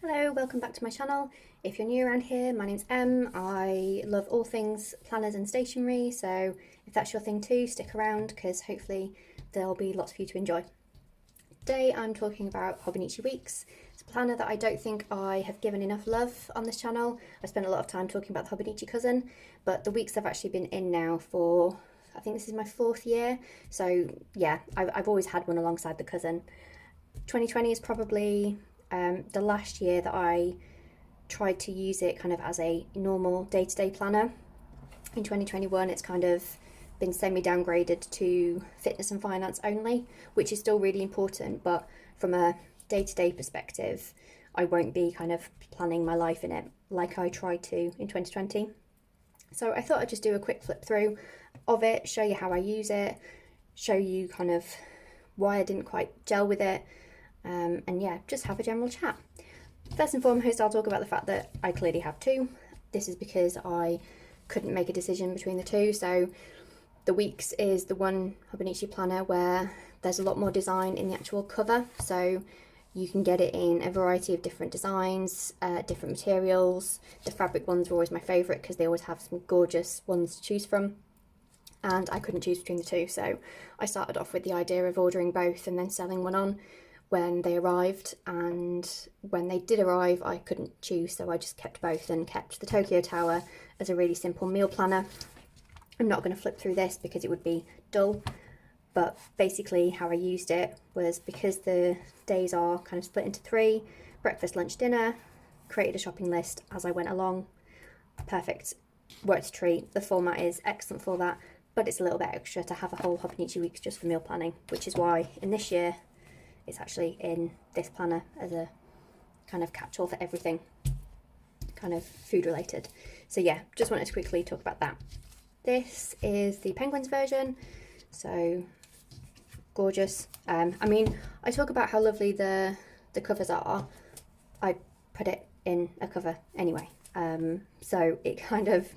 Hello, welcome back to my channel. If you're new around here, my name's Em. I love all things planners and stationery, so if that's your thing too, stick around because hopefully there'll be lots for you to enjoy. Today I'm talking about Hobonichi Weeks. It's a planner that I don't think I have given enough love on this channel. I spent a lot of time talking about the Hobonichi cousin, but the weeks have actually been in now for, I think this is my 4th year, so yeah, I've always had one alongside the cousin. 2020 is probably the last year that I tried to use it kind of as a normal day-to-day planner. In 2021 it's kind of been semi-downgraded to fitness and finance only, which is still really important, but from a day-to-day perspective I won't be kind of planning my life in it like I tried to in 2020. So I thought I'd just do a quick flip through of it, show you how I use it, show you kind of why I didn't quite gel with it, and yeah, just have a general chat. First and foremost, I'll talk about the fact that I clearly have two. This is because I couldn't make a decision between the two. So the Weeks is the one Hobonichi planner where there's a lot more design in the actual cover, so you can get it in a variety of different designs, different materials. The fabric ones are always my favourite because they always have some gorgeous ones to choose from, and I couldn't choose between the two, so I started off with the idea of ordering both and then selling one on when they arrived, and when they did arrive I couldn't choose, so I just kept both and kept the Tokyo Tower as a really simple meal planner. I'm not going to flip through this because it would be dull, but basically how I used it was, because the days are kind of split into 3, breakfast, lunch, dinner, created a shopping list as I went along. Perfect, worked a treat. The format is excellent for that, but it's a little bit extra to have a whole Hobonichi Weeks just for meal planning, which is why in this year it's actually in this planner as a kind of catch-all for everything kind of food related. So yeah, just wanted to quickly talk about that. This is the penguins version, so gorgeous. I mean, I talk about how lovely the covers are. I put it in a cover anyway, so it kind of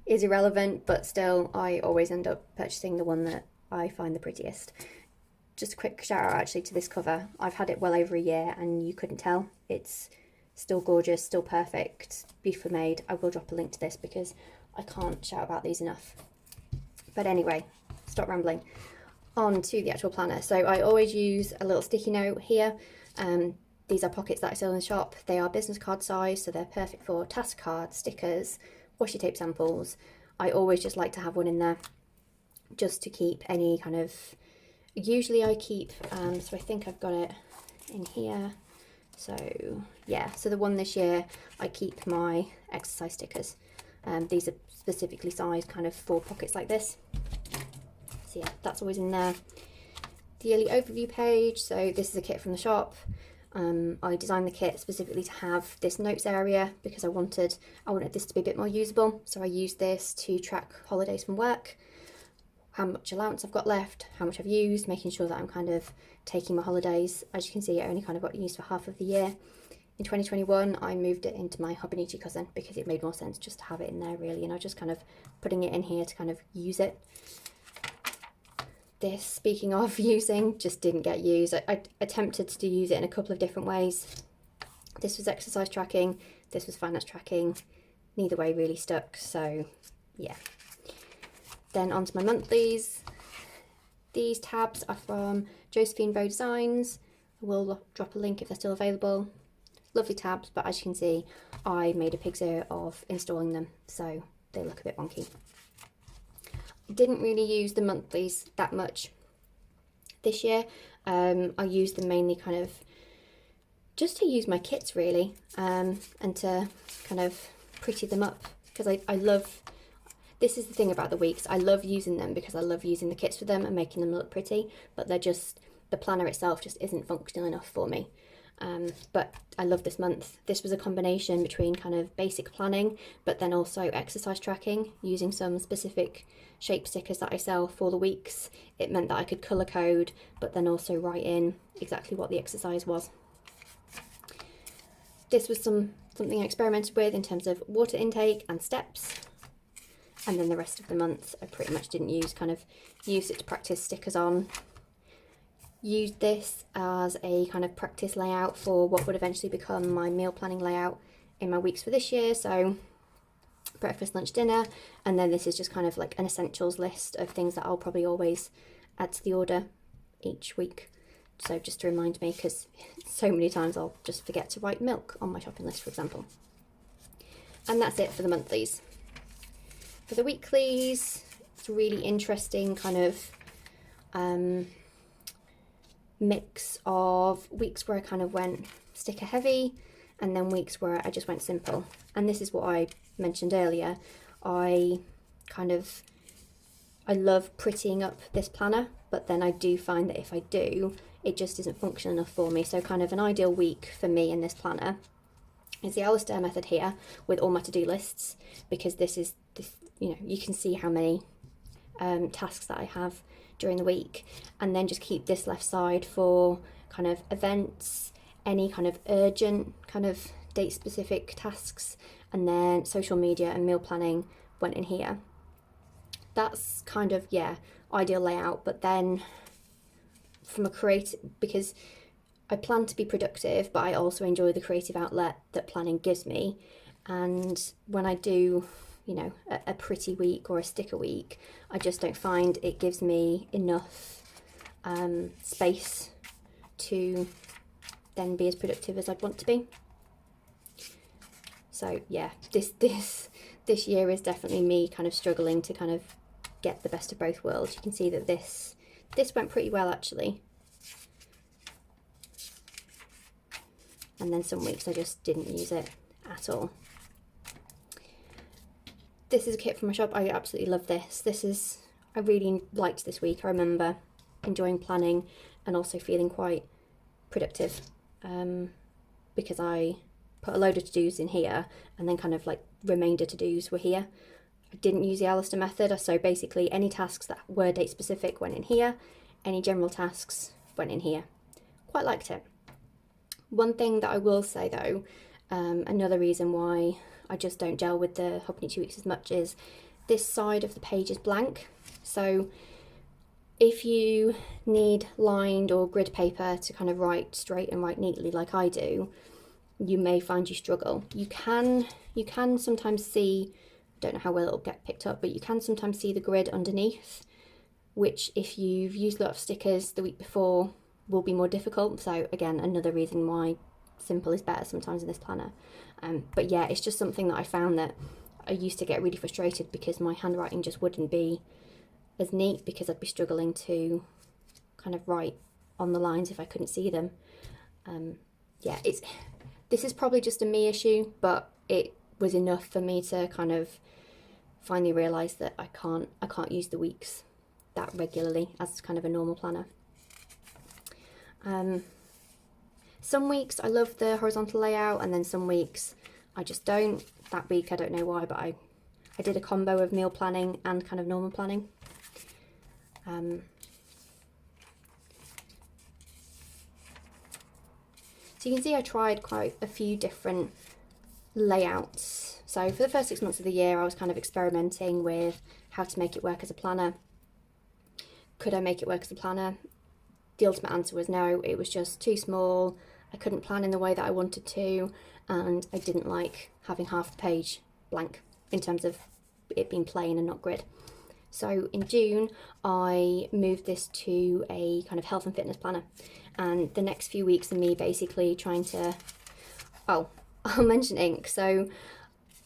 is irrelevant, but still I always end up purchasing the one that I find the prettiest. Just a quick shout out actually to this cover. I've had it well over a year and you couldn't tell. It's still gorgeous, still perfect, beautifully made. I will drop a link to this because I can't shout about these enough. But anyway, stop rambling. On to the actual planner. So I always use a little sticky note here. These are pockets that I sell in the shop. They are business card size, so they're perfect for task cards, stickers, washi tape samples. I always just like to have one in there just to keep any kind of, usually I keep, so I think I've got it in here. So yeah, so the one this year, I keep my exercise stickers. These are specifically sized kind of for pockets like this. So yeah, that's always in there. The yearly overview page, so this is a kit from the shop. I designed the kit specifically to have this notes area because I wanted this to be a bit more usable. So I used this to track holidays from work, how much allowance I've got left, how much I've used, making sure that I'm kind of taking my holidays. As you can see, I only kind of got used for half of the year. In 2021, I moved it into my Hobonichi cousin because it made more sense just to have it in there really, and I was just kind of putting it in here to kind of use it. This, speaking of using, just didn't get used. I attempted to use it in a couple of different ways. This was exercise tracking, this was finance tracking. Neither way really stuck, so yeah. Then onto my monthlies. These tabs are from Josephine Bow Designs. I will drop a link if they're still available. Lovely tabs, but as you can see, I made a pig's ear of installing them, so they look a bit wonky. Didn't really use the monthlies that much this year. I used them mainly kind of just to use my kits really, and to kind of pretty them up, because I love, this is the thing about the Weeks, I love using them because I love using the kits for them and making them look pretty, but they're just, the planner itself just isn't functional enough for me. But I love this month. This was a combination between kind of basic planning, but then also exercise tracking, using some specific shape stickers that I sell for the Weeks. It meant that I could colour code, but then also write in exactly what the exercise was. This was something I experimented with in terms of water intake and steps. And then the rest of the month I pretty much didn't use, kind of used it to practice stickers on. used this as a kind of practice layout for what would eventually become my meal planning layout in my weeks for this year. So breakfast, lunch, dinner, and then this is just kind of like an essentials list of things that I'll probably always add to the order each week. So just to remind me, because so many times I'll just forget to write milk on my shopping list, for example. And that's it for the monthlies. For the weeklies, it's a really interesting kind of mix of weeks where I kind of went sticker heavy and then weeks where I just went simple. And this is what I mentioned earlier. I love prettying up this planner, but then I do find that if I do, it just isn't functional enough for me. So kind of an ideal week for me in this planner is the Alistair method here with all my to-do lists, because this, you know, you can see how many tasks that I have during the week, and then just keep this left side for kind of events, any kind of urgent kind of date specific tasks, and then social media and meal planning went in here. That's kind of, yeah, ideal layout. But then from a creative, because I plan to be productive, but I also enjoy the creative outlet that planning gives me. And when I do, you know, a pretty week or a sticker week, I just don't find it gives me enough space to then be as productive as I'd want to be. So yeah, this year is definitely me kind of struggling to kind of get the best of both worlds. You can see that this went pretty well actually. And then some weeks I just didn't use it at all. This is a kit from my shop. I absolutely love this. I really liked this week. I remember enjoying planning and also feeling quite productive because I put a load of to-dos in here and then kind of like remainder to-dos were here. I didn't use the Alistair method, so basically any tasks that were date specific went in here, any general tasks went in here. Quite liked it. One thing that I will say though, another reason why I just don't gel with the Hobonichi Weeks as much is this side of the page is blank. So if you need lined or grid paper to kind of write straight and write neatly like I do, you may find you struggle. You can sometimes see, I don't know how well it'll get picked up, but you can sometimes see the grid underneath, which if you've used a lot of stickers the week before will be more difficult. So again, another reason why simple is better sometimes in this planner. But yeah, it's just something that I found that I used to get really frustrated because my handwriting just wouldn't be as neat because I'd be struggling to kind of write on the lines if I couldn't see them. Yeah, this is probably just a me issue, but it was enough for me to kind of finally realise that I can't use the weeks that regularly as kind of a normal planner. Some weeks I love the horizontal layout and then some weeks I just don't. That week I don't know why, but I did a combo of meal planning and kind of normal planning. So you can see I tried quite a few different layouts. So for the first 6 months of the year I was kind of experimenting with how to make it work as a planner. Could I make it work as a planner? The ultimate answer was no. It was just too small. I couldn't plan in the way that I wanted to, and I didn't like having half the page blank in terms of it being plain and not grid. So in June I moved this to a kind of health and fitness planner, and the next few weeks are me basically trying to, I'll mention ink. So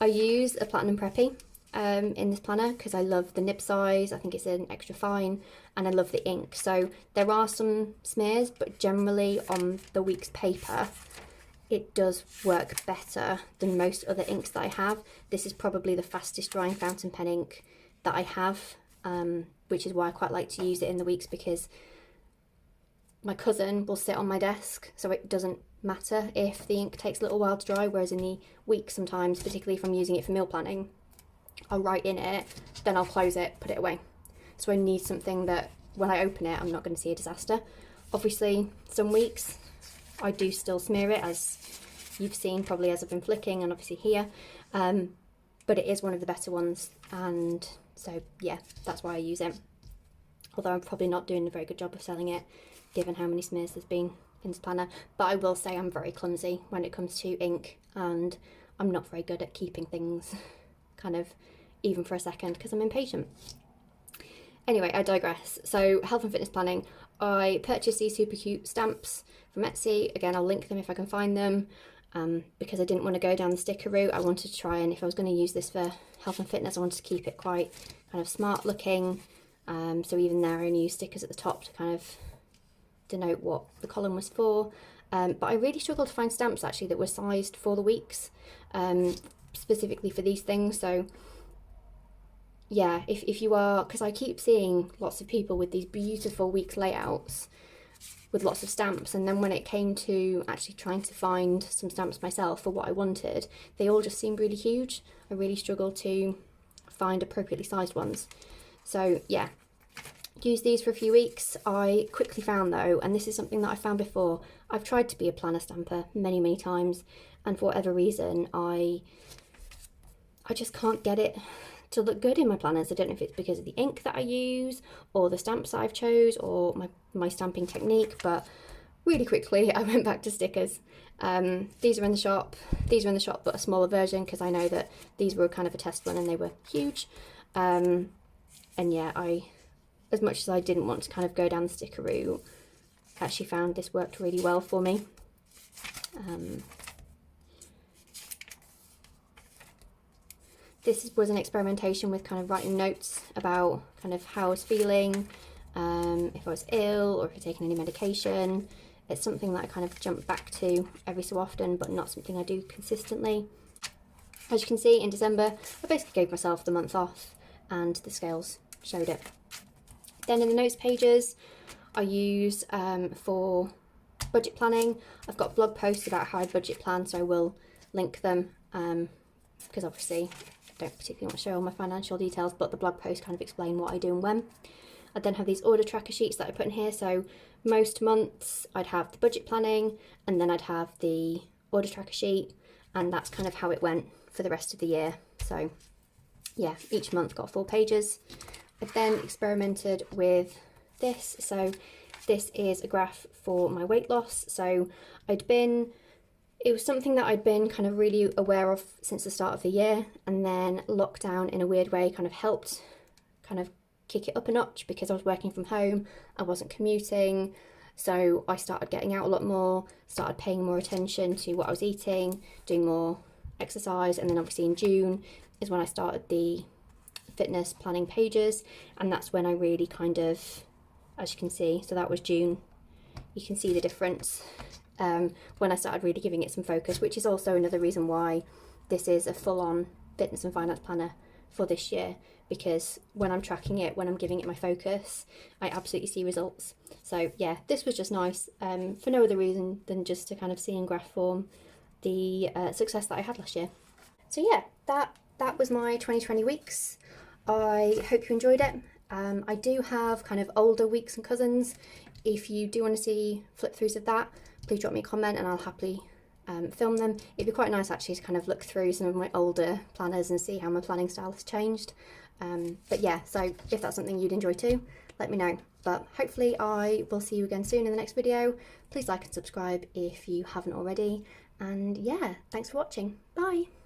I use a Platinum Preppy in this planner because I love the nib size. I think it's an extra fine and I love the ink. So there are some smears, but generally on the week's paper it does work better than most other inks that I have. This is probably the fastest drying fountain pen ink that I have, which is why I quite like to use it in the weeks, because my cousin will sit on my desk, so it doesn't matter if the ink takes a little while to dry, whereas in the week sometimes, particularly if I'm using it for meal planning, I'll write in it, then I'll close it, put it away. So I need something that when I open it, I'm not going to see a disaster. Obviously, some weeks I do still smear it, as you've seen probably as I've been flicking and obviously here, but it is one of the better ones, and so yeah, that's why I use it. Although I'm probably not doing a very good job of selling it given how many smears there's been in this planner. But I will say I'm very clumsy when it comes to ink, and I'm not very good at keeping things kind of even for a second because I'm impatient. Anyway, I digress. So health and fitness planning, I purchased these super cute stamps from Etsy. Again, I'll link them if I can find them, because I didn't want to go down the sticker route. I wanted to try, and if I was going to use this for health and fitness, I wanted to keep it quite kind of smart looking. So even there I only used stickers at the top to kind of denote what the column was for. But I really struggled to find stamps actually that were sized for the weeks, specifically for these things. So yeah, if you are, because I keep seeing lots of people with these beautiful weeks layouts with lots of stamps, and then when it came to actually trying to find some stamps myself for what I wanted, they all just seemed really huge. I really struggled to find appropriately sized ones. So yeah, used these for a few weeks. I quickly found though, and this is something that I found before, I've tried to be a planner stamper many times, and for whatever reason I just can't get it to look good in my planners. I don't know if it's because of the ink that I use or the stamps that I've chose or my stamping technique, but really quickly I went back to stickers. These are in the shop. These are in the shop, but a smaller version, because I know that these were kind of a test run and they were huge. And yeah, as much as I didn't want to kind of go down the sticker route, I actually found this worked really well for me. This was an experimentation with kind of writing notes about kind of how I was feeling, if I was ill or if I'd taken any medication. It's something that I kind of jump back to every so often, but not something I do consistently. As you can see, in December, I basically gave myself the month off and the scales showed it. Then in the notes pages, I use for budget planning. I've got blog posts about how I budget plan, so I will link them, because obviously I don't particularly want to show all my financial details, but the blog posts kind of explain what I do and when. I then have these order tracker sheets that I put in here, so most months I'd have the budget planning and then I'd have the order tracker sheet, and that's kind of how it went for the rest of the year. So yeah, each month got 4 pages. I then experimented with this. So this is a graph for my weight loss. So it was something that I'd been kind of really aware of since the start of the year, and then lockdown in a weird way kind of helped kind of kick it up a notch because I was working from home, I wasn't commuting, so I started getting out a lot more, started paying more attention to what I was eating, doing more exercise, and then obviously in June is when I started the fitness planning pages, and that's when I really kind of, as you can see, so that was June, you can see the difference. When I started really giving it some focus, which is also another reason why this is a full-on fitness and finance planner for this year, because when I'm tracking it, when I'm giving it my focus, I absolutely see results. So yeah, this was just nice, for no other reason than just to kind of see in graph form the success that I had last year. So yeah, that was my 2020 weeks. I hope you enjoyed it. I do have kind of older weeks and cousins. If you do want to see flip throughs of that, please drop me a comment and I'll happily film them. It'd be quite nice actually to kind of look through some of my older planners and see how my planning style has changed. But yeah, so if that's something you'd enjoy too, let me know. But hopefully I will see you again soon in the next video. Please like and subscribe if you haven't already. And yeah, thanks for watching. Bye!